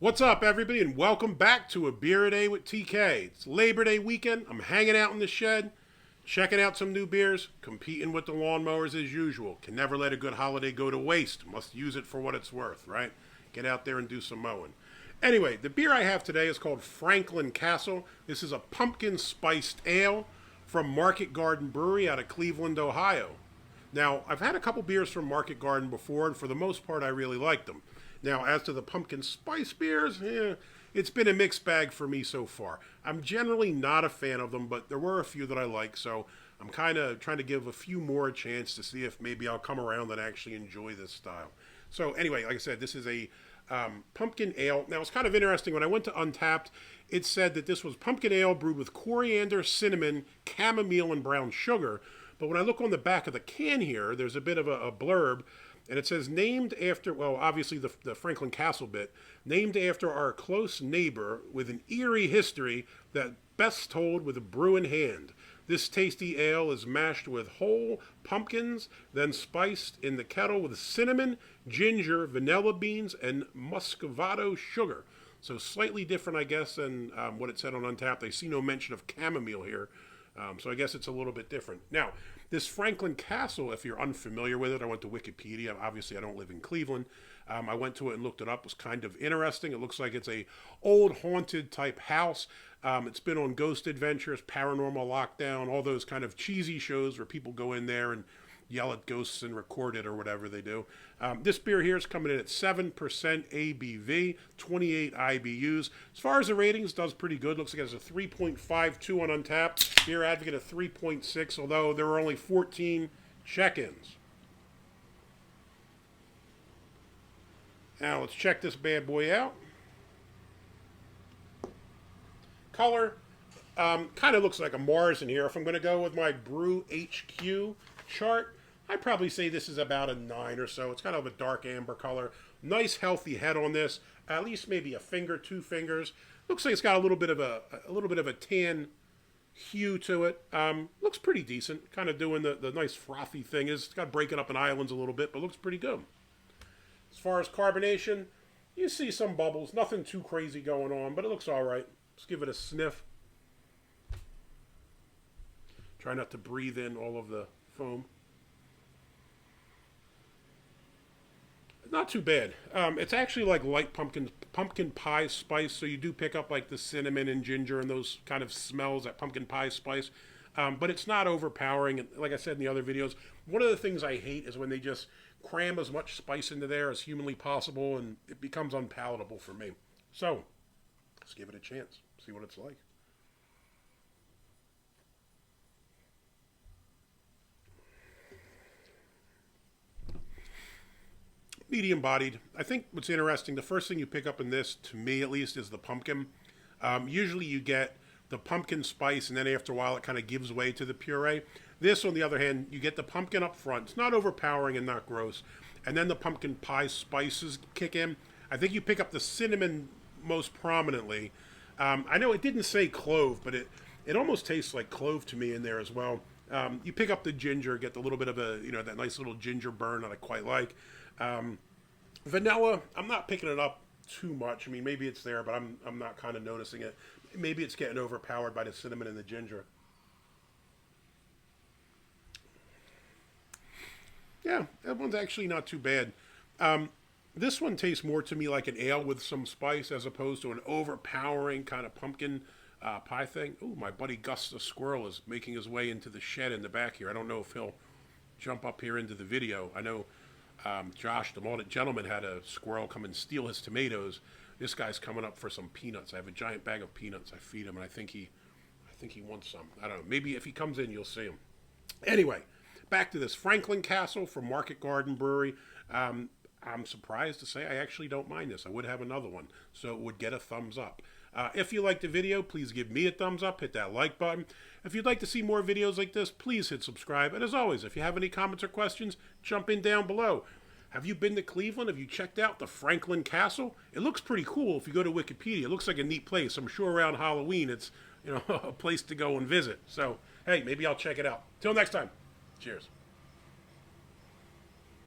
What's up, everybody, and welcome back to A Beer a Day with TK. It's Labor Day weekend. I'm hanging out in the shed, checking out some new beers, competing with the lawnmowers as usual. Can never let a good holiday go to waste. Must use it for what it's worth, right? Get out there and do some mowing. Anyway, the beer I have today is called Franklin Castle. This is a pumpkin spiced ale from Market Garden Brewery out of Cleveland, Ohio. Now, I've had a couple beers from Market Garden before, and for the most part, I really like them. Now, as to the pumpkin spice beers, it's been a mixed bag for me so far. I'm generally not a fan of them, but there were a few that I like, so I'm kind of trying to give a few more a chance to see if maybe I'll come around and actually enjoy this style. So anyway, like I said, this is a pumpkin ale. Now, it's kind of interesting. When I went to Untapped, it said that this was pumpkin ale brewed with coriander, cinnamon, chamomile, and brown sugar. But when I look on the back of the can here, there's a bit of a blurb. And it says, named after, well, obviously the Franklin Castle bit, named after our close neighbor with an eerie history that best told with a brew in hand. This tasty ale is mashed with whole pumpkins, then spiced in the kettle with cinnamon, ginger, vanilla beans, and muscovado sugar. So slightly different, I guess, than what it said on Untapped. I see no mention of chamomile here. So I guess it's a little bit different. Now, this Franklin Castle, if you're unfamiliar with it, I went to Wikipedia. Obviously, I don't live in Cleveland. I went to it and looked it up. It was kind of interesting. It looks like it's a old haunted type house. It's been on Ghost Adventures, Paranormal Lockdown, all those kind of cheesy shows where people go in there and yell at ghosts and record it or whatever they do. This beer here is coming in at 7% ABV, 28 IBUs. As far as the ratings, does pretty good. Looks like it has a 3.52 on Untapped. Beer Advocate a 3.6, although there were only 14 check-ins. Now let's check this bad boy out. Color, kind of looks like a Mars in here. If I'm going to go with my Brew HQ chart, I'd probably say this is about a 9 or so. It's kind of a dark amber color. Nice healthy head on this. At least maybe a finger, 2 fingers. Looks like it's got a little bit of a tan hue to it. Looks pretty decent. Kind of doing the nice frothy thing. It's got breaking up in islands a little bit, but looks pretty good. As far as carbonation, you see some bubbles. Nothing too crazy going on, but it looks all right. Let's give it a sniff. Try not to breathe in all of the foam. Not too bad. It's actually like light pumpkin pie spice, so you do pick up like the cinnamon and ginger and those kind of smells, that pumpkin pie spice. But it's not overpowering. And like I said in the other videos, one of the things I hate is when they just cram as much spice into there as humanly possible, and it becomes unpalatable for me. So, let's give it a chance. See what it's like. Medium bodied. I think what's interesting, the first thing you pick up in this, to me at least, is the pumpkin. Usually you get the pumpkin spice, and then after a while it kind of gives way to the puree. This, on the other hand, you get the pumpkin up front. It's not overpowering and not gross. And then the pumpkin pie spices kick in. I think you pick up the cinnamon most prominently. I know it didn't say clove, but it almost tastes like clove to me in there as well. You pick up the ginger, get a little bit of that nice little ginger burn that I quite like. Vanilla, I'm not picking it up too much. I mean, maybe it's there, but I'm not kind of noticing it. Maybe it's getting overpowered by the cinnamon and the ginger. Yeah, that one's actually not too bad. This one tastes more to me like an ale with some spice as opposed to an overpowering kind of pumpkin pie thing. Ooh, my buddy Gus the squirrel is making his way into the shed in the back here. I don't know if he'll jump up here into the video. I know Josh, the Mullet Gentleman, had a squirrel come and steal his tomatoes. This guy's coming up for some peanuts. I have a giant bag of peanuts. I feed him, and I think he wants some. I don't know. Maybe if he comes in, you'll see him. Anyway, back to this Franklin Castle from Market Garden Brewery. I'm surprised to say I actually don't mind this. I would have another one, so it would get a thumbs up. If you liked the video, please give me a thumbs up. Hit that like button. If you'd like to see more videos like this, please hit subscribe. And as always, if you have any comments or questions, jump in down below. Have you been to Cleveland? Have you checked out the Franklin Castle? It looks pretty cool if you go to Wikipedia. It looks like a neat place. I'm sure around Halloween it's a place to go and visit. So, hey, maybe I'll check it out. Till next time. Cheers.